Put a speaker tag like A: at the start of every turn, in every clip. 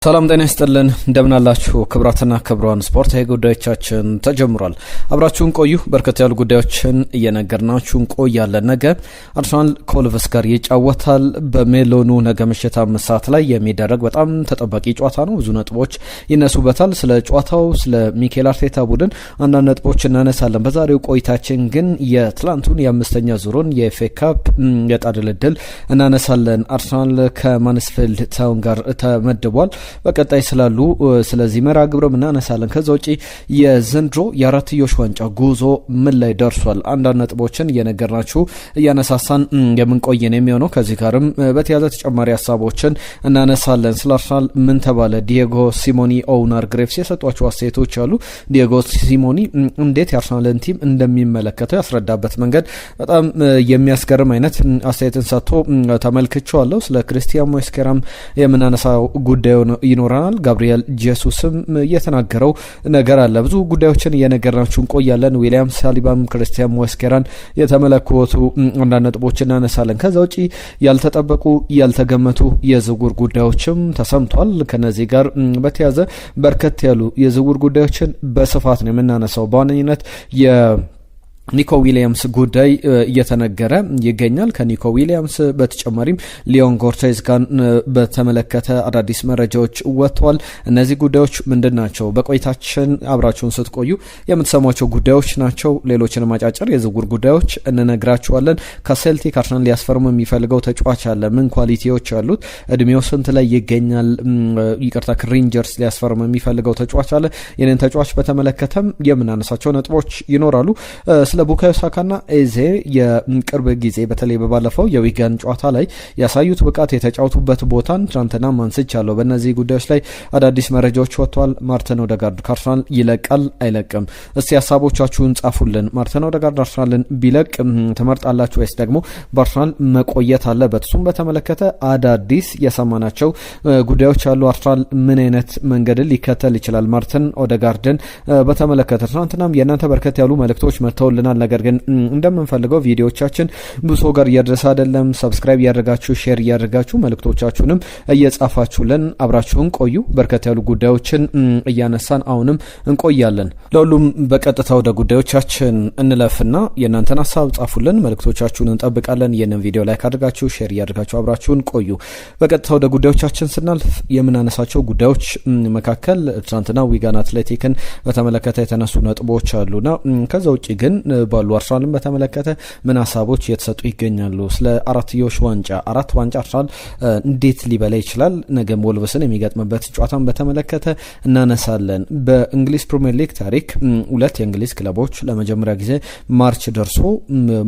A: ሰላም ጤና ይስጥልን እንደምን አላችሁ ክብራትና ክብሯን ስፖርታዊ ጉዳዮቻችን ተጀምሯል። አብራችሁን ቆዩ። በርከት ያሉ ጉዳዮችን እየነገርናችሁ እንቆያለን። ነገ አርሰናል ከወልቭስ ጋር ይጫወታል። በሜሎኑ ነገ ምሽት 5 ሰዓት ላይ የሚደረግ በጣም ተጠባቂ ጨዋታ ነው። ብዙ ነጥቦች ይነሱበታል። ስለ ጨዋታው ስለ ሚኬል አርቴታ ቡድን አንዳንድ ነጥቦች እናነሳለን። በዛሬው ቆይታችን ግን የትላንቱን የአምስተኛ ዙሩን የኤፍኤ ካፕ የዕጣ ድልድል እናነሳለን። አርሰናል ከማንስፊልድ ታውን ጋር ተመድቧል። በቀጣይ ስላሉ ስለዚህ መርሃ ግብርም እናነሳለን። ከዛ ውጪ የዘንድሮ የአራትዮሽ ዋንጫ ጉዞ ምን ላይ ደርሷል? አንዳንድ ነጥቦችን እየነገርናችሁ እያነሳሳን የምንቆየን የሚሆነው ከዚህ ጋርም በተያያዘ ተጨማሪ ሀሳቦችን እናነሳለን። ስለ አርሰናል ምን ተባለ? ዲየጎ ሲሞኒ ኦውናር ግሬቭስ የሰጧቸው አስተያየቶች አሉ። ዲየጎ ሲሞኒ እንዴት የአርሰናልን ቲም እንደሚመለከተው ያስረዳበት መንገድ በጣም የሚያስገርም አይነት አስተያየትን ሰጥቶ ተመልክቼዋለሁ። ስለ ክሪስቲያን ሞስኬራም የምናነሳው ጉዳዩ ይኖረናል። ጋብሪኤል ጄሱስም የተናገረው ነገር አለ። ብዙ ጉዳዮችን እየነገርናችሁ እንቆያለን። ዊሊያም ሳሊባም ክርስቲያን ሞስኬራን የተመለከቱ አንዳንድ ነጥቦችን እናነሳለን። ከዛ ውጪ ያልተጠበቁ ያልተገመቱ የዝውውር ጉዳዮችም ተሰምቷል። ከነዚህ ጋር በተያያዘ በርከት ያሉ የዝውውር ጉዳዮችን በስፋት ነው የምናነሳው። በዋነኝነት ኒኮ ዊሊያምስ ጉዳይ እየተነገረ ይገኛል። ከኒኮ ዊሊያምስ በተጨማሪም ሊዮን ጎርቴዝ ጋር በተመለከተ አዳዲስ መረጃዎች ወጥተዋል። እነዚህ ጉዳዮች ምንድን ናቸው? በቆይታችን አብራችሁን ስትቆዩ የምትሰሟቸው ጉዳዮች ናቸው። ሌሎችን አጫጭር የዝውውር ጉዳዮች እንነግራችኋለን። ከሴልቲክ አርሰናል ሊያስፈርሙ የሚፈልገው ተጫዋች አለ። ምን ኳሊቲዎች አሉት? እድሜው ስንት ላይ ይገኛል? ይቅርታ ከሬንጀርስ ሊያስፈርሙ የሚፈልገው ተጫዋች አለ። ይህንን ተጫዋች በተመለከተም የምናነሳቸው ነጥቦች ይኖራሉ። ስለ ቡካዮ ሳካና ኤዜ የቅርብ ጊዜ በተለይ በባለፈው የዊጋን ጨዋታ ላይ ያሳዩት ብቃት የተጫወቱበት ቦታን ትናንትና ማንስቻለሁ። በእነዚህ ጉዳዮች ላይ አዳዲስ መረጃዎች ወጥተዋል። ማርቲን ኦዴጋርድ ከአርሰናል ይለቃል አይለቅም? እስቲ ሀሳቦቻችሁን ጻፉልን። ማርቲን ኦዴጋርድ አርሰናልን ቢለቅ ትመርጣላችሁ ወይስ ደግሞ በአርሰናል መቆየት አለበት? እሱም በተመለከተ አዳዲስ የሰማናቸው ጉዳዮች አሉ። አርሰናል ምን አይነት መንገድን ሊከተል ይችላል? ማርቲን ኦዴጋርድን በተመለከተ ትናንትናም የእናንተ በርከት ያሉ መልእክቶች መጥተውልናል። ነገር ግን እንደምንፈልገው ቪዲዮዎቻችን ብዙ ጋር እያደረሰ አይደለም። ሰብስክራይብ እያደረጋችሁ ሼር እያደረጋችሁ መልእክቶቻችሁንም እየጻፋችሁልን አብራችሁን ቆዩ። በርከት ያሉ ጉዳዮችን እያነሳን አሁንም እንቆያለን። ለሁሉም በቀጥታ ወደ ጉዳዮቻችን እንለፍና የእናንተን ሀሳብ ጻፉልን፣ መልእክቶቻችሁን እንጠብቃለን። ይህንን ቪዲዮ ላይክ አድርጋችሁ ሼር እያደረጋችሁ አብራችሁን ቆዩ። በቀጥታ ወደ ጉዳዮቻችን ስናልፍ የምናነሳቸው ጉዳዮች መካከል ትናንትና ዊጋን አትሌቲክን በተመለከተ የተነሱ ነጥቦች አሉና ከዛ ውጭ ግን ባሉ አርሰናልን በተመለከተ ምን ሀሳቦች እየተሰጡ ይገኛሉ? ስለ አራትዮሽ ዋንጫ ዋንጫ አርሰናል እንዴት ሊበላ ይችላል? ነገም ወልቭስን የሚገጥምበት ጨዋታን በተመለከተ እናነሳለን። በእንግሊዝ ፕሪሚየር ሊግ ታሪክ 2 የእንግሊዝ ክለቦች ለመጀመሪያ ጊዜ ማርች ደርሶ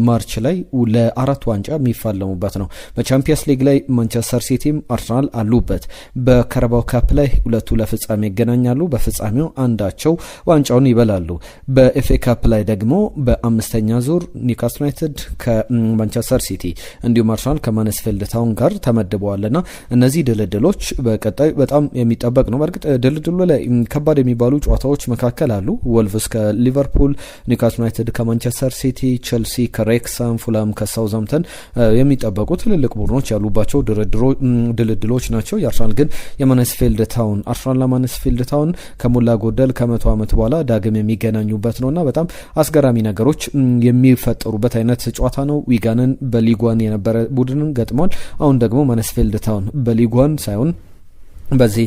A: ማርች ላይ ለ4 ዋንጫ የሚፋለሙበት ነው። በቻምፒየንስ ሊግ ላይ ማንቸስተር ሲቲም አርሰናል አሉበት። በካራባኦ ካፕ ላይ ሁለቱ ለፍጻሜ ይገናኛሉ። በፍጻሜው አንዳቸው ዋንጫውን ይበላሉ። በኤፍኤ ካፕ ላይ ደግሞ በአምስተኛ ዙር ኒውካስል ዩናይትድ ከማንቸስተር ሲቲ እንዲሁም አርሰናል ከማንስፊልድ ታውን ጋር ተመድበዋልና እነዚህ ድልድሎች በቀጣይ በጣም የሚጠበቅ ነው። በእርግጥ ድልድሉ ላይ ከባድ የሚባሉ ጨዋታዎች መካከል አሉ። ወልቭስ ከሊቨርፑል፣ ኒውካስል ዩናይትድ ከማንቸስተር ሲቲ፣ ቸልሲ ከሬክሳም፣ ፉላም ከሳውዛምተን የሚጠበቁ ትልልቅ ቡድኖች ያሉባቸው ድልድሎች ናቸው። የአርሰናል ግን የማንስፊልድ ታውን አርሰናል ለማንስፊልድ ታውን ከሞላ ጎደል ከ100 ዓመት በኋላ ዳግም የሚገናኙበት ነውና በጣም አስገራሚ ነገሮች የሚፈጠሩበት አይነት ጨዋታ ነው። ዊጋንን በሊጓን የነበረ ቡድንን ገጥሟል። አሁን ደግሞ ማንስፊልድ ታውን በሊጓን ሳይሆን በዚህ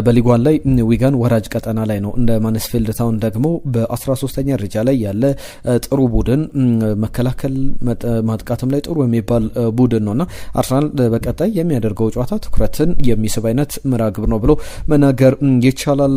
A: በሊጓን ላይ ዊጋን ወራጅ ቀጠና ላይ ነው። እንደ ማንስፊልድ ታውን ደግሞ በ13ኛ ደረጃ ላይ ያለ ጥሩ ቡድን፣ መከላከል ማጥቃትም ላይ ጥሩ የሚባል ቡድን ነውና አርሰናል በቀጣይ የሚያደርገው ጨዋታ ትኩረትን የሚስብ አይነት ምርሃ ግብር ነው ብሎ መናገር ይቻላል።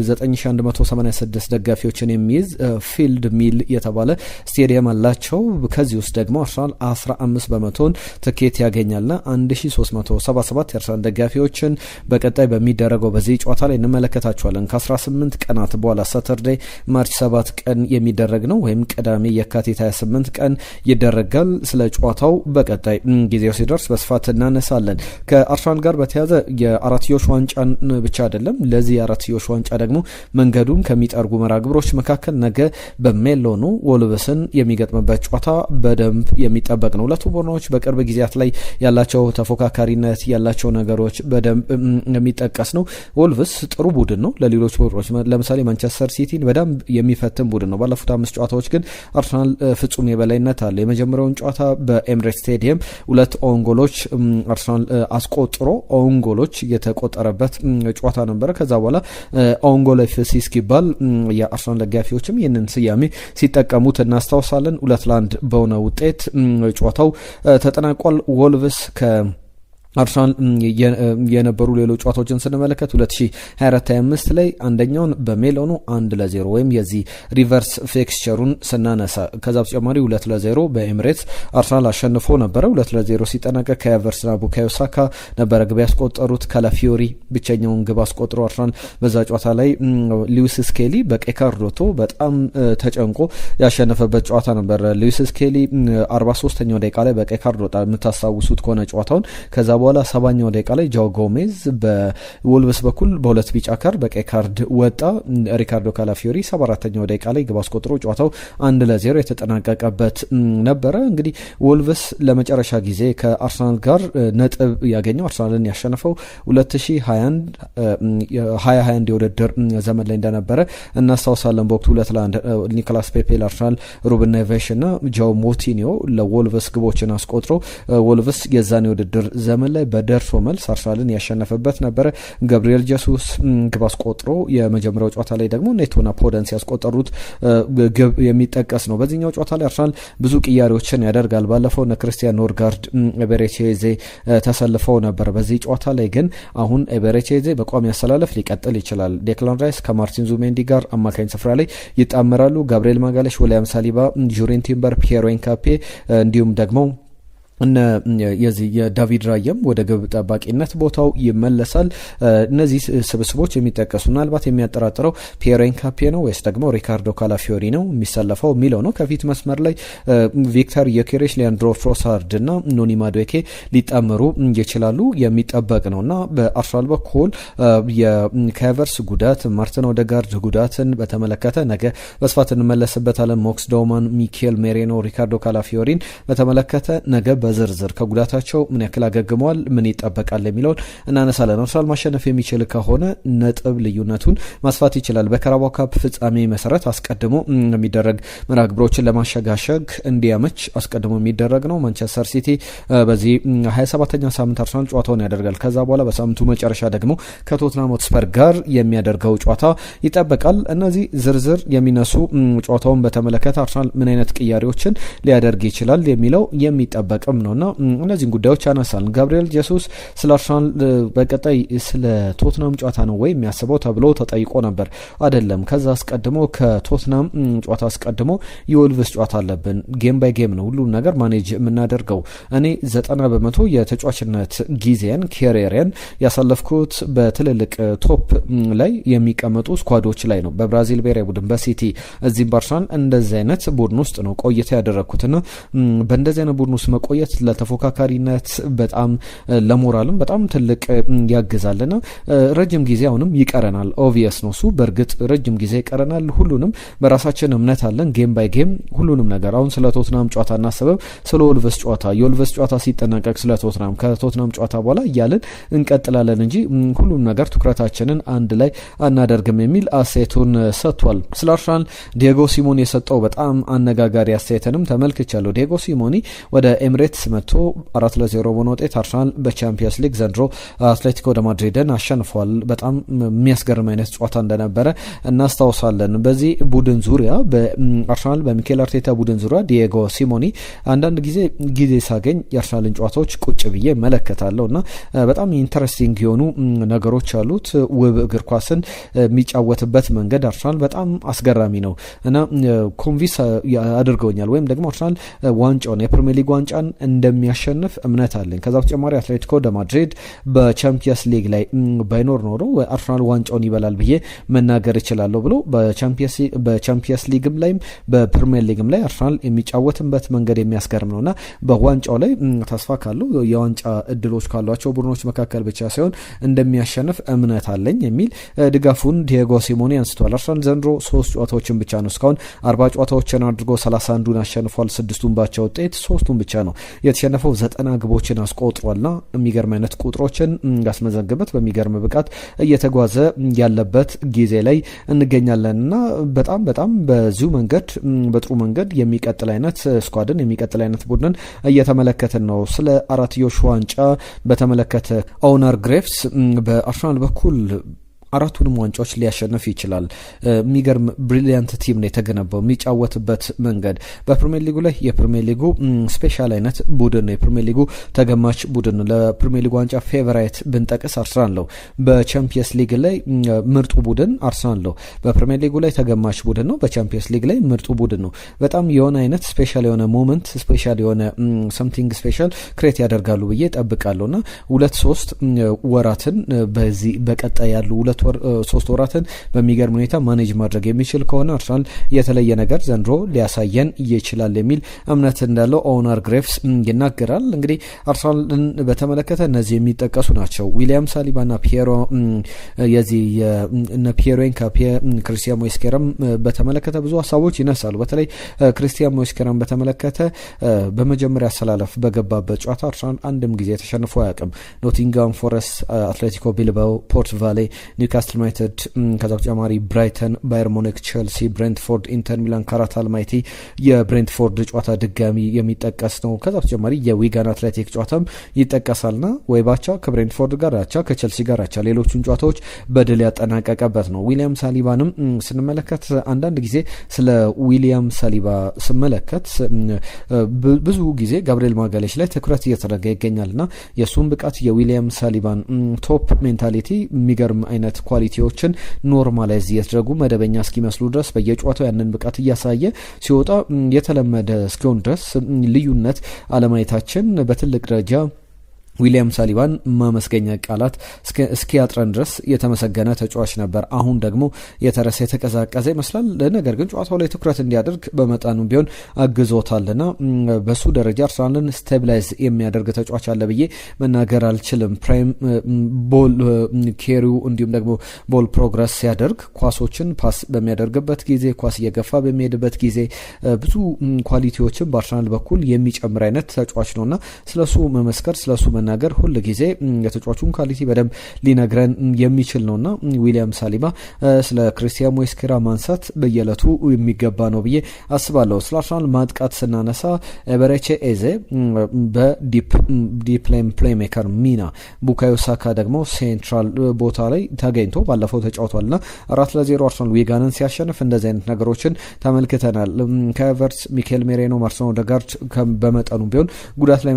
A: 9186 ደጋፊዎችን የሚይዝ ፊልድ ሚል የተባለ ስቴዲየም አላቸው። ከዚህ ውስጥ ደግሞ አርሰናል 15 በመቶን ትኬት ያገኛልና 1377 የአርሰናል ደጋፊዎችን በቀጣይ በሚደረገው በዚህ ጨዋታ ላይ እንመለከታቸዋለን። ከ18 ቀናት በኋላ ሳተርዴይ ማርች 7 ቀን የሚደረግ ነው፣ ወይም ቅዳሜ የካቲት 28 ቀን ይደረጋል። ስለ ጨዋታው በቀጣይ ጊዜው ሲደርስ በስፋት እናነሳለን። ከአርሰናል ጋር በተያያዘ የአራትዮሽ ዋንጫን ብቻ አይደለም፣ ለዚህ የአራትዮሽ ዋንጫ ደግሞ መንገዱን ከሚጠርጉ መርሃ ግብሮች መካከል ነገ በሜሎኑ ወልቭስን የሚገጥምበት ጨዋታ በደንብ የሚጠበቅ ነው። ሁለቱ ቡድኖች በቅርብ ጊዜያት ላይ ያላቸው ተፎካካሪነት ያላቸው ነገሮች በደንብ የሚጠቀስ ነው። ወልቭስ ጥሩ ቡድን ነው ለሌሎች ቡድኖች ለምሳሌ ማንቸስተር ሲቲን በደንብ የሚፈትን ቡድን ነው። ባለፉት 5 ጨዋታዎች ግን አርሰናል ፍጹም የበላይነት አለ። የመጀመሪያውን ጨዋታ በኤምሬትስ ስቴዲየም 2 ኦን ጎሎች አርሰናል አስቆጥሮ ኦን ጎሎች የተቆጠረበት ጨዋታ ነበረ። ከዛ በኋላ ኦን ጎል ሲባል የአርሰናል ደጋፊዎችም ይህንን ስያሜ ሲጠቀሙት እናስታውሳለን። 2-1 በሆነ ውጤት ጨዋታው ተጠናቋል። ወልቭስ አርሰናል የነበሩ ሌሎች ጨዋታዎችን ስንመለከት 2024-25 ላይ አንደኛውን በሜሎኑ 1-0 ወይም የዚህ ሪቨርስ ፊክስቸሩን ስናነሳ ከዛ በተጨማሪ 2-0 በኤምሬትስ አርሰናል አሸንፎ ነበረ። 2-0 ሲጠናቀቅ ከኤቨርተንና ቡካዮ ሳካ ነበረ ግብ ያስቆጠሩት። ካላፊዮሪ ብቸኛውን ግብ አስቆጥሮ አርሰናል በዛ ጨዋታ ላይ ሉዊስ ስኬሊ በቀይ ካርድ ወጥቶ በጣም ተጨንቆ ያሸነፈበት ጨዋታ ነበር። ሉዊስ ስኬሊ 43ኛው ደቂቃ ላይ በቀይ ካርድ ወጣ የምታስታውሱት ከሆነ ጨዋታውን። ከዛ በኋላ 70ኛው ደቂቃ ላይ ጃው ጎሜዝ በወልቭስ በኩል በሁለት ቢጫ ካርድ በቀይ ካርድ ወጣ። ሪካርዶ ካላፊዮሪ 74ኛው ደቂቃ ላይ ግብ አስቆጥሮ ጨዋታው 1-0 የተጠናቀቀበት ነበረ። እንግዲህ ወልቭስ ለመጨረሻ ጊዜ ከአርሰናል ጋር ነጥብ ያገኘው አርሰናልን ያሸነፈው 2021 የውድድር ዘመን ላይ እንደነበረ እናስታውሳለን። በወቅቱ 2-1 ኒኮላስ ፔፔ ለአርሰናል፣ ሩበን ኔቬሽ እና ጃው ሞቲኒዮ ለወልቭስ ግቦችን አስቆጥሮ ወልቭስ የዛን የውድድር ዘመን ላይ በደርሶ መልስ አርሰናልን ያሸነፈበት ነበረ። ገብርኤል ጀሱስ ግብ አስቆጥሮ የመጀመሪያው ጨዋታ ላይ ደግሞ ኔቶና ፖደንስ ያስቆጠሩት ግብ የሚጠቀስ ነው። በዚህኛው ጨዋታ ላይ አርሰናል ብዙ ቅያሬዎችን ያደርጋል። ባለፈው ክርስቲያን ኖርጋርድ ኤቤሬቺዜ ተሰልፈው ነበር። በዚህ ጨዋታ ላይ ግን አሁን ኤቤሬቺዜ በቋሚ አሰላለፍ ሊቀጥል ይችላል። ዴክላን ራይስ ከማርቲን ዙሜንዲ ጋር አማካኝ ስፍራ ላይ ይጣመራሉ። ጋብሪኤል ማጋሌሽ፣ ዊሊያም ሳሊባ፣ ጁሪን ቲምበር፣ ፒየሮ ኢንካፔ እንዲሁም ደግሞ የዚህ የዳቪድ ራየም ወደ ግብ ጠባቂነት ቦታው ይመለሳል። እነዚህ ስብስቦች የሚጠቀሱ ምናልባት የሚያጠራጥረው ፒየሮ ኢንካፔ ነው ወይስ ደግሞ ሪካርዶ ካላፊዮሪ ነው የሚሰለፈው የሚለው ነው። ከፊት መስመር ላይ ቪክተር ዮኬሬሽ፣ ሊያንድሮ ትሮሳርድ እና ኖኒ ማዱዌኬ ሊጣመሩ ይችላሉ የሚጠበቅ ነው እና በአርሰናል በኩል የካቨርስ ጉዳት፣ ማርቲን ኦዴጋርድ ጉዳትን በተመለከተ ነገ በስፋት እንመለስበታለን። ሞክስ ዶውማን፣ ሚኬል ሜሬኖ፣ ሪካርዶ ካላፊዮሪን በተመለከተ ነገ በዝርዝር ከጉዳታቸው ምን ያክል አገግመዋል፣ ምን ይጠበቃል የሚለውን እናነሳለን። አርሰናል ማሸነፍ የሚችል ከሆነ ነጥብ ልዩነቱን ማስፋት ይችላል። በካራባኦ ካፕ ፍጻሜ መሰረት አስቀድሞ የሚደረግ መርሃ ግብሮችን ለማሸጋሸግ እንዲያመች አስቀድሞ የሚደረግ ነው። ማንቸስተር ሲቲ በዚህ 27ኛ ሳምንት አርሰናል ጨዋታውን ያደርጋል። ከዛ በኋላ በሳምንቱ መጨረሻ ደግሞ ከቶትናም ሆትስፐር ጋር የሚያደርገው ጨዋታ ይጠበቃል። እነዚህ ዝርዝር የሚነሱ ጨዋታውን በተመለከተ አርሰናል ምን አይነት ቅያሬዎችን ሊያደርግ ይችላል የሚለው የሚጠበቅም ነውና እነዚህን ጉዳዮች ያነሳል። ጋብሪኤል ጀሱስ ስለ አርሰናል በቀጣይ ስለ ቶትናም ጨዋታ ነው ወይ የሚያስበው ተብሎ ተጠይቆ ነበር። አይደለም፣ ከዛ አስቀድሞ ከቶትናም ጨዋታ አስቀድሞ የወልቭስ ጨዋታ አለብን። ጌም ባይ ጌም ነው ሁሉም ነገር ማኔጅ የምናደርገው። እኔ 90% የተጫዋችነት ጊዜን ኬሪየርን ያሳለፍኩት በትልልቅ ቶፕ ላይ የሚቀመጡ ስኳዶች ላይ ነው። በብራዚል ብሔራዊ ቡድን፣ በሲቲ፣ እዚህም በአርሰናል እንደዚህ አይነት ቡድን ውስጥ ነው ቆይታ ያደረግኩትና በእንደዚህ አይነት ቡድን ውስጥ መቆየት ለተፎካካሪነት በጣም ለሞራልም በጣም ትልቅ ያግዛልና ረጅም ጊዜ አሁንም ይቀረናል። ኦብቪየስ ነው እሱ። በእርግጥ ረጅም ጊዜ ይቀረናል። ሁሉንም በራሳችን እምነት አለን። ጌም ባይ ጌም ሁሉንም ነገር አሁን ስለ ቶትናም ጨዋታ እናስበብ፣ ስለ ወልቭስ ጨዋታ፣ የወልቭስ ጨዋታ ሲጠናቀቅ ስለ ቶትናም፣ ከቶትናም ጨዋታ በኋላ እያልን እንቀጥላለን እንጂ ሁሉም ነገር ትኩረታችንን አንድ ላይ አናደርግም የሚል አስተያየቱን ሰጥቷል። ስለ አርሰናል ዲየጎ ሲሞኔ የሰጠው በጣም አነጋጋሪ አስተያየትንም ተመልክቻለሁ። ዲየጎ ሲሞኔ ወደ ኤምሬትስ መጥቶ 4-0 በሆነ ውጤት አርሰናል በቻምፒየንስ ሊግ ዘንድሮ አትሌቲኮ ደ ማድሪድን አሸንፏል። በጣም የሚያስገርም አይነት ጨዋታ እንደነበረ እናስታውሳለን። በዚህ ቡድን ዙሪያ በአርሰናል በሚኬል አርቴታ ቡድን ዙሪያ ዲየጎ ሲሞኔ አንዳንድ ጊዜ ሳገኝ የአርሰናልን ጨዋታዎች ቁጭ ብዬ መለከታለሁ እና በጣም ኢንተረስቲንግ የሆኑ ነገሮች አሉት። ውብ እግር ኳስን የሚጫወትበት መንገድ አርሰናል በጣም አስገራሚ ነው እና ኮንቪንስ አድርገውኛል። ወይም ደግሞ አርሰናል ዋንጫውን የፕሪሚየር ሊግ ዋንጫን እንደሚያሸንፍ እምነት አለኝ። ከዛ በተጨማሪ አትሌቲኮ ደ ማድሪድ በቻምፒየንስ ሊግ ላይ ባይኖር ኖሮ አርሰናል ዋንጫውን ይበላል ብዬ መናገር እችላለሁ ብሎ በቻምፒየንስ ሊግም ላይም በፕሪሚየር ሊግም ላይ አርሰናል የሚጫወትበት መንገድ የሚያስገርም ነውና በዋንጫው ላይ ተስፋ ካለው የዋንጫ እድሎች ካሏቸው ቡድኖች መካከል ብቻ ሳይሆን እንደሚያሸንፍ እምነት አለኝ የሚል ድጋፉን ዲየጎ ሲሞኔ አንስቷል። አርሰናል ዘንድሮ 3 ጨዋታዎችን ብቻ ነው እስካሁን 40 ጨዋታዎችን አድርጎ 31ዱን አሸንፏል። 6ቱን ባቻ ውጤት፣ 3ቱን ብቻ ነው የተሸነፈው 90 ግቦችን አስቆጥሯልና የሚገርም አይነት ቁጥሮችን ያስመዘግበት በሚገርም ብቃት እየተጓዘ ያለበት ጊዜ ላይ እንገኛለንና በጣም በዚሁ መንገድ በጥሩ መንገድ የሚቀጥል አይነት ስኳድን የሚቀጥል አይነት ቡድንን እየተመለከትን ነው። ስለ አራትዮሽ ዋንጫ በተመለከተ ኦነር ግሬቭስ በአርሰናል በኩል አራቱንም ዋንጫዎች ሊያሸንፍ ይችላል። የሚገርም ብሪሊያንት ቲም ነው የተገነባው። የሚጫወትበት መንገድ በፕሪሚየር ሊጉ ላይ የፕሪሚየር ሊጉ ስፔሻል አይነት ቡድን ነው። የፕሪሚየር ሊጉ ተገማች ቡድን ነው። ለፕሪሚየር ሊጉ ዋንጫ ፌቨራይት ብንጠቅስ አርሰናል ነው። በቻምፒየንስ ሊግ ላይ ምርጡ ቡድን አርሰናል ነው። በፕሪሚየር ሊጉ ላይ ተገማች ቡድን ነው። በቻምፒየንስ ሊግ ላይ ምርጡ ቡድን ነው። በጣም የሆነ አይነት ስፔሻል የሆነ ሞመንት ስፔሻል የሆነ ሰምቲንግ ስፔሻል ክሬት ያደርጋሉ ብዬ ጠብቃለሁና 2-3 ወራትን በዚህ በቀጣይ ያሉ 3 ወራትን በሚገርም ሁኔታ ማኔጅ ማድረግ የሚችል ከሆነ አርሰናል የተለየ ነገር ዘንድሮ ሊያሳየን ይችላል የሚል እምነት እንዳለው ኦነር ግሬቭስ ይናገራል። እንግዲህ አርሰናልን በተመለከተ እነዚህ የሚጠቀሱ ናቸው። ዊሊያም ሳሊባና ፒየሮ የዚህ ፒየሮን ክሪስቲያን ሞይስኬራም በተመለከተ ብዙ ሀሳቦች ይነሳሉ። በተለይ ክሪስቲያን ሞይስኬራም በተመለከተ በመጀመሪያ አሰላለፍ በገባበት ጨዋታ አርሰናል አንድም ጊዜ ተሸንፎ አያውቅም። ኖቲንጋም ፎረስት፣ አትሌቲኮ ቢልባኦ፣ ፖርት ቫሌ፣ ኒውካስትል ዩናይትድ፣ ከዛ በተጨማሪ ብራይተን፣ ባየር ሙኒክ፣ ቼልሲ፣ ብሬንትፎርድ፣ ኢንተር ሚላን፣ ካራት አልማይቲ የብሬንትፎርድ ጨዋታ ድጋሚ የሚጠቀስ ነው። ከዛ በተጨማሪ የዊጋን አትሌቲክ ጨዋታም ይጠቀሳልና ወይ ባቻ ከብሬንትፎርድ ጋር አቻ፣ ከቼልሲ ጋር አቻ፣ ሌሎቹን ጨዋታዎች በድል ያጠናቀቀበት ነው። ዊሊያም ሳሊባንም ስንመለከት አንዳንድ ጊዜ ስለ ዊሊያም ሳሊባ ስመለከት ብዙ ጊዜ ጋብሪኤል ማጋሌሽ ላይ ትኩረት እየተደረገ ይገኛልና የእሱን ብቃት የዊሊያም ሳሊባን ቶፕ ሜንታሊቲ የሚገርም አይነት ኳሊቲዎችን ኖርማላይዝ እየተደረጉ መደበኛ እስኪመስሉ ድረስ በየጨዋታው ያንን ብቃት እያሳየ ሲወጣ የተለመደ እስኪሆን ድረስ ልዩነት አለማየታችን በትልቅ ደረጃ ዊሊያም ሳሊባን ማመስገኛ ቃላት እስኪያጥረን ድረስ የተመሰገነ ተጫዋች ነበር። አሁን ደግሞ የተረሳ የተቀዛቀዘ ይመስላል። ነገር ግን ጨዋታው ላይ ትኩረት እንዲያደርግ በመጠኑ ቢሆን አግዞታልና በሱ ደረጃ አርሰናልን ስቴብላይዝ የሚያደርግ ተጫዋች አለ ብዬ መናገር አልችልም። ፕራይም ቦል ኬሪው እንዲሁም ደግሞ ቦል ፕሮግረስ ሲያደርግ ኳሶችን ፓስ በሚያደርግበት ጊዜ ኳስ እየገፋ በሚሄድበት ጊዜ ብዙ ኳሊቲዎችን በአርሰናል በኩል የሚጨምር አይነት ተጫዋች ነውና ስለሱ መመስከር ስለሱ መናገር ሁል ጊዜ የተጫዋቹን ኳሊቲ በደንብ ሊነግረን የሚችል ነውና ዊሊያም ሳሊባ ስለ ክሪስቲያን ሞይስኬራ ማንሳት በየዕለቱ የሚገባ ነው ብዬ አስባለሁ። ስለ አርሰናል ማጥቃት ስናነሳ ኤበሬቼ ኤዜ በዲፕ ፕሌይ ሜከር ሚና፣ ቡካዮ ሳካ ደግሞ ሴንትራል ቦታ ላይ ተገኝቶ ባለፈው ተጫውቷልና 4-0 አርሰናል ዊጋንን ሲያሸንፍ እንደዚህ አይነት ነገሮችን ተመልክተናል። ከቨርትስ፣ ሚኬል ሜሬኖ፣ ማርቲን ኦዴጋርድ በመጠኑ ቢሆን ጉዳት ላይ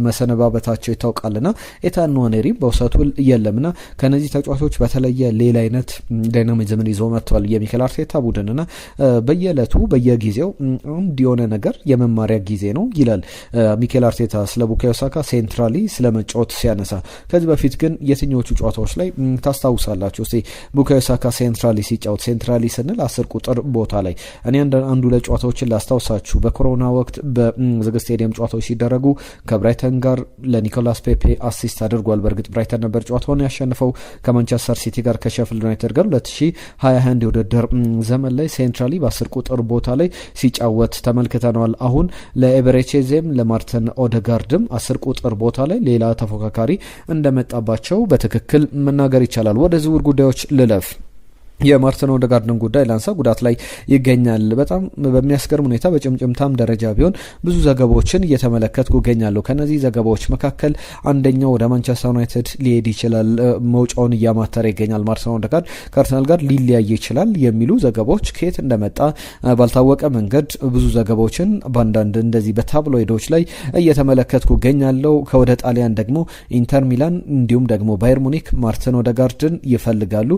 A: መሰነባበታቸው ይታወቃልና ኤታን ንዋኔሪ በውሰቱ የለምና ከነዚህ ተጫዋቾች በተለየ ሌላ አይነት ዳይናሚዝምን ይዞ መጥቷል የሚኬል አርቴታ ቡድንና በየዕለቱ በየጊዜው አንድ የሆነ ነገር የመማሪያ ጊዜ ነው ይላል ሚኬል አርቴታ ስለ ቡካዮ ሳካ ሴንትራሊ ስለ መጫወት ሲያነሳ። ከዚህ በፊት ግን የትኞቹ ጨዋታዎች ላይ ታስታውሳላችሁ? እስቲ ቡካዮ ሳካ ሴንትራሊ ሲጫወት፣ ሴንትራሊ ስንል 10 ቁጥር ቦታ ላይ እኔ አንዱ ለጨዋታዎችን ላስታውሳችሁ። በኮሮና ወቅት በዝግ ስቴዲየም ጨዋታዎች ሲደረጉ ከብራይተን ጋር ለኒኮላስ ፔፔ አሲስት አድርጓል። በእርግጥ ብራይተን ነበር ጨዋታውን ያሸንፈው ከማንቸስተር ሲቲ ጋር ከሼፊልድ ዩናይትድ ጋር 2021 የውድድር ዘመን ላይ ሴንትራሊ በ10 ቁጥር ቦታ ላይ ሲጫወት ተመልክተነዋል። አሁን ለኤበሬቼዜም ለማርቲን ኦዴጋርድም 10 ቁጥር ቦታ ላይ ሌላ ተፎካካሪ እንደመጣባቸው በትክክል መናገር ይቻላል። ወደ ዝውውር ጉዳዮች ልለፍ። የማርቲን ኦዴጋርድን ጉዳይ ላንሳ። ጉዳት ላይ ይገኛል። በጣም በሚያስገርም ሁኔታ በጭምጭምታም ደረጃ ቢሆን ብዙ ዘገባዎችን እየተመለከትኩ እገኛለሁ። ከነዚህ ዘገባዎች መካከል አንደኛው ወደ ማንቸስተር ዩናይትድ ሊሄድ ይችላል፣ መውጫውን እያማተረ ይገኛል። ማርቲን ኦዴጋርድ ከአርሰናል ጋር ሊለያይ ይችላል የሚሉ ዘገባዎች ከየት እንደመጣ ባልታወቀ መንገድ ብዙ ዘገባዎችን በአንዳንድ እንደዚህ በታብሎይዶች ላይ እየተመለከትኩ እገኛለሁ። ከወደ ጣሊያን ደግሞ ኢንተር ሚላን እንዲሁም ደግሞ ባየር ሙኒክ ማርቲን ኦዴጋርድን ይፈልጋሉ።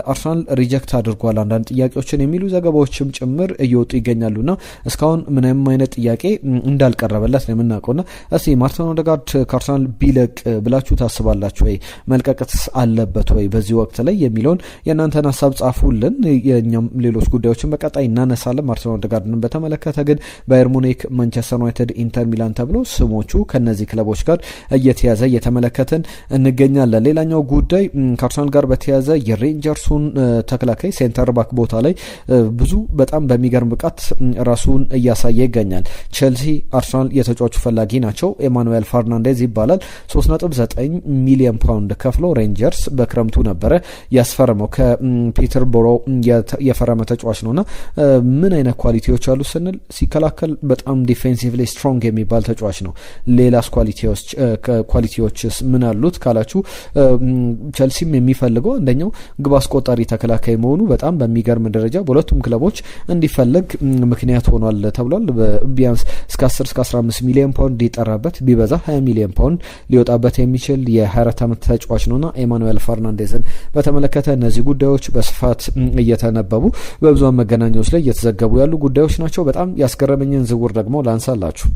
A: አርሰናል ሪጀክት አድርጓል አንዳንድ ጥያቄዎችን የሚሉ ዘገባዎችም ጭምር እየወጡ ይገኛሉና እስካሁን ምንም አይነት ጥያቄ እንዳልቀረበለት ነው የምናውቀውና እስቲ ማርቲን ኦዴጋርድ ከአርሰናል ቢለቅ ብላችሁ ታስባላችሁ ወይ? መልቀቅስ አለበት ወይ በዚህ ወቅት ላይ የሚለውን የእናንተን ሀሳብ ጻፉልን። የኛም ሌሎች ጉዳዮችን በቀጣይ እናነሳለን። ማርቲን ኦዴጋርድን በተመለከተ ግን ባየር ሙኒክ፣ ማንቸስተር ዩናይትድ፣ ኢንተር ሚላን ተብሎ ስሞቹ ከነዚህ ክለቦች ጋር እየተያዘ እየተመለከትን እንገኛለን። ሌላኛው ጉዳይ ከአርሰናል ጋር በተያዘ የሬንጀርሱን ተከላካይ ሴንተር ባክ ቦታ ላይ ብዙ በጣም በሚገርም ብቃት ራሱን እያሳየ ይገኛል። ቼልሲ፣ አርሰናል የተጫዋቹ ፈላጊ ናቸው። ኤማኑኤል ፈርናንዴዝ ይባላል። 3.9 ሚሊዮን ፓውንድ ከፍሎ ሬንጀርስ በክረምቱ ነበረ ያስፈረመው። ከፒተር ቦሮ የፈረመ ተጫዋች ነውና ምን አይነት ኳሊቲዎች አሉ ስንል ሲከላከል በጣም ዲፌንሲቭሊ ስትሮንግ የሚባል ተጫዋች ነው። ሌላስ ኳሊቲዎችስ ምን አሉት ካላችሁ ቸልሲም የሚፈልገው አንደኛው ግብ አስቆጣሪ ተከላካይ መሆኑ በጣም በሚገርም ደረጃ በሁለቱም ክለቦች እንዲፈለግ ምክንያት ሆኗል ተብሏል። ቢያንስ እስከ 10 እስከ 15 ሚሊዮን ፓውንድ ሊጠራበት ቢበዛ 20 ሚሊዮን ፓውንድ ሊወጣበት የሚችል የ24 ዓመት ተጫዋች ነውና ኤማኑኤል ፈርናንዴዝን በተመለከተ እነዚህ ጉዳዮች በስፋት እየተነበቡ በብዙሃን መገናኛዎች ላይ እየተዘገቡ ያሉ ጉዳዮች ናቸው። በጣም ያስገረመኝን ዝውውር ደግሞ ላንሳላችሁ።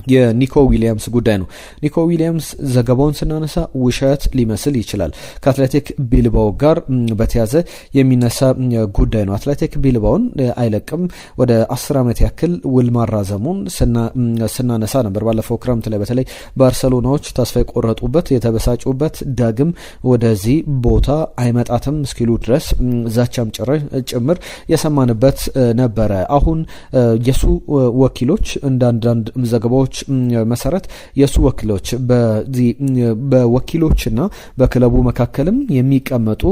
A: የኒኮ ዊሊያምስ ጉዳይ ነው። ኒኮ ዊሊያምስ ዘገባውን ስናነሳ ውሸት ሊመስል ይችላል። ከአትሌቲክ ቢልባኦ ጋር በተያዘ የሚነሳ ጉዳይ ነው። አትሌቲክ ቢልባኦን አይለቅም ወደ 10 ዓመት ያክል ውል ማራዘሙን ስናነሳ ነበር። ባለፈው ክረምት ላይ በተለይ ባርሰሎናዎች ተስፋ የቆረጡበት የተበሳጩበት ዳግም ወደዚህ ቦታ አይመጣትም እስኪሉ ድረስ ዛቻም ጭምር የሰማንበት ነበረ። አሁን የሱ ወኪሎች እንዳንዳንድ ዘገባዎች መሰረት የሱ ወኪሎች በወኪሎችና በክለቡ መካከልም የሚቀመጡ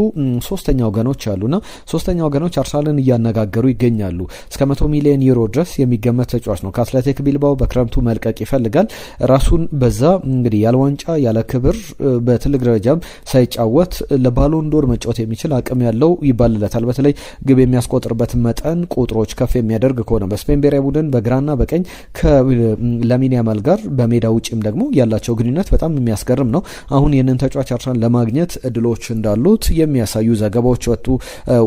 A: ሶስተኛ ወገኖች አሉና ሶስተኛ ወገኖች አርሰናልን እያነጋገሩ ይገኛሉ። እስከ 100 ሚሊዮን ዩሮ ድረስ የሚገመት ተጫዋች ነው። ከአትሌቲክ ቢልባኦ በክረምቱ መልቀቅ ይፈልጋል። ራሱን በዛ እንግዲህ ያለ ዋንጫ ያለ ክብር በትልቅ ደረጃም ሳይጫወት ለባሎን ዶር መጫወት የሚችል አቅም ያለው ይባልለታል። በተለይ ግብ የሚያስቆጥርበት መጠን ቁጥሮች ከፍ የሚያደርግ ከሆነ በስፔን ብሔራዊ ቡድን በግራና በቀኝ ለሚን ያማል ጋር በሜዳ ውጭም ደግሞ ያላቸው ግንኙነት በጣም የሚያስገርም ነው። አሁን ይህንን ተጫዋች አርሰናል ለማግኘት እድሎች እንዳሉት የሚያሳዩ ዘገባዎች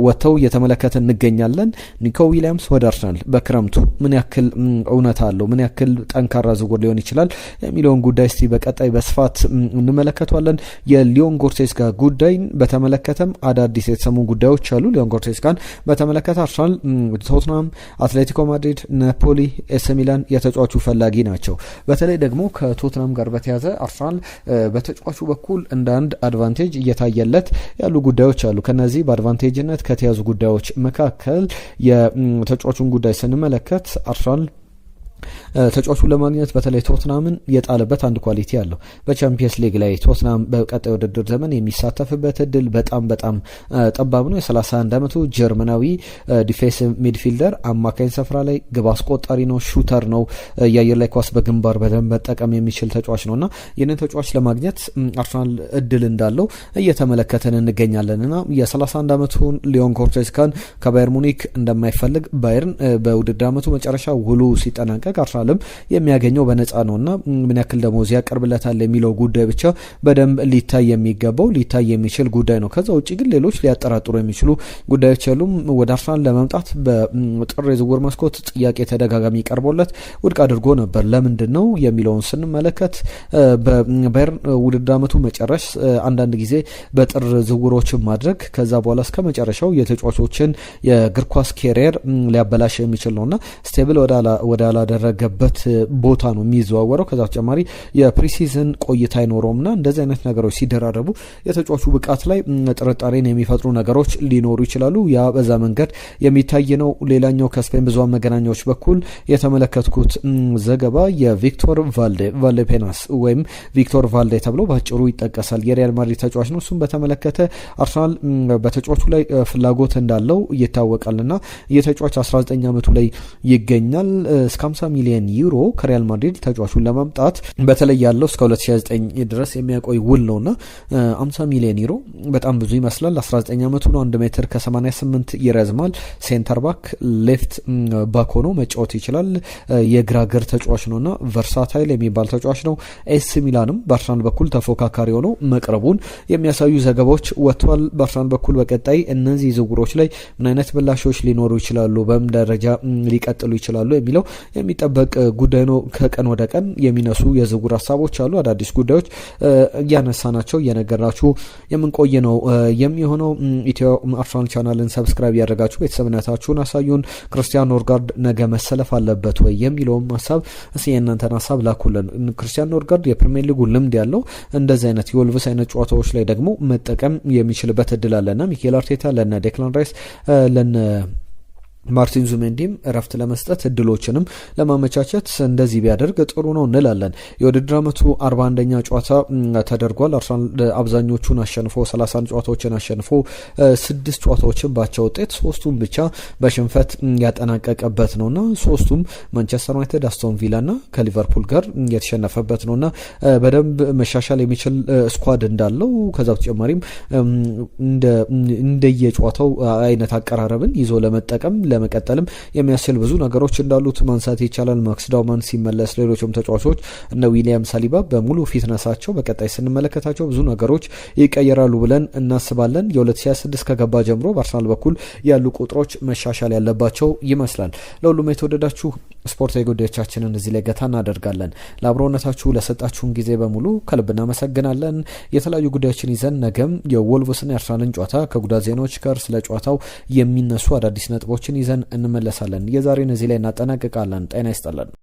A: ወጥተው እየተመለከተ እንገኛለን። ኒኮ ዊሊያምስ ወደ አርሰናል በክረምቱ ምን ያክል እውነት አለው፣ ምን ያክል ጠንካራ ዝውውር ሊሆን ይችላል የሚለውን ጉዳይ እስቲ በቀጣይ በስፋት እንመለከተዋለን። የሊዮን ጎርቴስጋ ጉዳይ በተመለከተም አዳዲስ የተሰሙ ጉዳዮች አሉ። ሊዮን ጎርቴስጋን በተመለከተ አርሰናል፣ ቶትናም፣ አትሌቲኮ ማድሪድ፣ ናፖሊ፣ ኤስ ሚላን የተጫዋቹ ፈላጊ ናቸው። በተለይ ደግሞ ከቶትናም ጋር በተያዘ አርሰናል በተጫዋቹ በኩል እንደ አንድ አድቫንቴጅ እየታየለት ያሉ ጉዳዮች አሉ። ከነዚህ በአድቫንቴጅነት ከተያዙ ጉዳዮች መካከል የተጫዋቹን ጉዳይ ስንመለከት አርሰናል ተጫዋቹን ለማግኘት በተለይ ቶትናምን የጣለበት አንድ ኳሊቲ አለው። በቻምፒየንስ ሊግ ላይ ቶትናም በቀጣይ ውድድር ዘመን የሚሳተፍበት እድል በጣም ጠባብ ነው። የ31 ዓመቱ ጀርመናዊ ዲፌንሲቭ ሚድፊልደር አማካኝ ስፍራ ላይ ግብ አስቆጣሪ ነው፣ ሹተር ነው፣ የአየር ላይ ኳስ በግንባር በደንብ መጠቀም የሚችል ተጫዋች ነውና ይህንን ተጫዋች ለማግኘት አርሰናል እድል እንዳለው እየተመለከተን እንገኛለንና የ31 ዓመቱን ሊዮን ጎርቴስጋን ከባየር ሙኒክ እንደማይፈልግ ባየርን በውድድር ዓመቱ መጨረሻ ውሉ ሲጠናቀቅ አርሰናልም የሚያገኘው በነፃ ነውና ምን ያክል ደሞዝ ያቀርብለታል የሚለው ጉዳይ ብቻ በደንብ ሊታይ የሚችል ጉዳይ ነው። ከዛ ውጭ ግን ሌሎች ሊያጠራጥሩ የሚችሉ ጉዳዮች ያሉም። ወደ አርሰናል ለመምጣት በጥር የዝውውር መስኮት ጥያቄ ተደጋጋሚ ቀርቦለት ውድቅ አድርጎ ነበር። ለምንድን ነው የሚለውን ስንመለከት በባየርን ውድድር ዓመቱ መጨረሽ አንዳንድ ጊዜ በጥር ዝውውሮችን ማድረግ ከዛ በኋላ እስከ መጨረሻው የተጫዋቾችን የእግር ኳስ ኬሪየር ሊያበላሽ የሚችል ነውና ስቴብል ወደ አላደረገበት ቦታ ነው የሚዘዋወረው። ከዛ ተጨማሪ የፕሪሲዝን ቆይታ አይኖረውምና እንደዚህ አይነት ነገሮች ሲደራረቡ የተጫዋቹ ብቃት ላይ ጥርጣሬን የሚፈጥሩ ነገሮች ሊኖሩ ይችላሉ። ያ በዛ መንገድ የሚታይ ነው። ሌላኛው ከስፔን ብዙሃን መገናኛዎች በኩል የተመለከትኩት ዘገባ የቪክቶር ቫልዴፔናስ ወይም ቪክቶር ቫልዴ ተብሎ ባጭሩ ይጠቀሳል። የሪያል ማድሪድ ተጫዋች ነው። እሱም በተመለከተ አርሰናል በተጫዋቹ ላይ ፍላጎት እንዳለው ይታወቃልና የተጫዋች 19 ዓመቱ ላይ ይገኛል። እስከ 50 ሚሊዮን ዩሮ ከሪያል ማድሪድ ተጫዋቹን ለማምጣት በተለይ ያለው እስከ 2029 ድረስ የሚያቆይ ውል ነውና 50 ሚሊዮን ዩሮ በጣም ብዙ ይመስላል። 19 ዓመቱ ነው። 1 ሜትር ከ88 ይረዝማል። ሴንተር ባክ ሌፍት ባክ ሆኖ መጫወት ይችላል። የግራ እግር ተጫዋች ነውና ቨርሳታይል የሚባል ተጫዋች ነው። ኤስ ሚላንም በአርሰናል በኩል ተፎካካሪ ሆኖ መቅረቡን የሚያሳዩ ዘገባዎች ወጥቷል። በአርሰናል በኩል በቀጣይ እነዚህ ዝውውሮች ላይ ምን አይነት ምላሾች ሊኖሩ ይችላሉ፣ በምን ደረጃ ሊቀጥሉ ይችላሉ የሚለው የሚጠበቅ ጉዳይ ነው። ከቀን ወደ ቀን የሚነሱ የዝውውር ሀሳቦች አሉ። አዳዲስ ጉዳዮች እያነሳናቸው እየነገርናችሁ የምንቆይ ነው የሚሆነው። ኢትዮ አርሰናል ቻናልን ሰብስክራይብ ያደረጋችሁ ቤተሰብነታችሁን አሳዩን። ክርስቲያን ኖርጋርድ ነገ መሰለፍ አለበት ወይ የሚለውም ሀሳብ እስኪ የእናንተን ሀሳብ ላኩልን። ክርስቲያን ኖርጋርድ የፕሪሚየር ሊጉ ልምድ ያለው እንደዚህ አይነት የወልቭስ አይነት ጨዋታዎች ላይ ደግሞ መጠቀም የሚችልበት እድል አለና ሚኬል አርቴታ ለነ ዴክላን ራይስ ለነ ማርቲን ዙሜንዲም እረፍት ለመስጠት እድሎችንም ለማመቻቸት እንደዚህ ቢያደርግ ጥሩ ነው እንላለን። የውድድር ዓመቱ 41ኛ ጨዋታ ተደርጓል። አርሰናል አብዛኞቹን አሸንፎ 31 ጨዋታዎችን አሸንፎ 6 ጨዋታዎችን ባቻ ውጤት 3ቱም ብቻ በሽንፈት ያጠናቀቀበት ነውና 3ቱም ማንቸስተር ዩናይትድ፣ አስቶን ቪላና ከሊቨርፑል ጋር የተሸነፈበት ነውና በደንብ መሻሻል የሚችል ስኳድ እንዳለው ከዛ በተጨማሪም እንደየጨዋታው አይነት አቀራረብን ይዞ ለመቀጠልም የሚያስችል ብዙ ነገሮች እንዳሉት ማንሳት ይቻላል። ማክስ ዳውማን ሲመለስ ሌሎችም ተጫዋቾች እነ ዊሊያም ሳሊባ በሙሉ ፊትነሳቸው በቀጣይ ስንመለከታቸው ብዙ ነገሮች ይቀየራሉ ብለን እናስባለን። የ2026 ከገባ ጀምሮ በአርሰናል በኩል ያሉ ቁጥሮች መሻሻል ያለባቸው ይመስላል። ለሁሉም የተወደዳችሁ ስፖርታዊ ጉዳዮቻችንን እዚህ ላይ ገታ እናደርጋለን። ለአብሮነታችሁ ለሰጣችሁን ጊዜ በሙሉ ከልብ እናመሰግናለን። የተለያዩ ጉዳዮችን ይዘን ነገም የወልቭስና የአርሰናልን ጨዋታ ከጉዳት ዜናዎች ጋር ስለ ጨዋታው የሚነሱ አዳዲስ ነጥቦችን ይዘን እንመለሳለን። የዛሬን እዚህ ላይ እናጠናቅቃለን። ጤና ይስጥልን።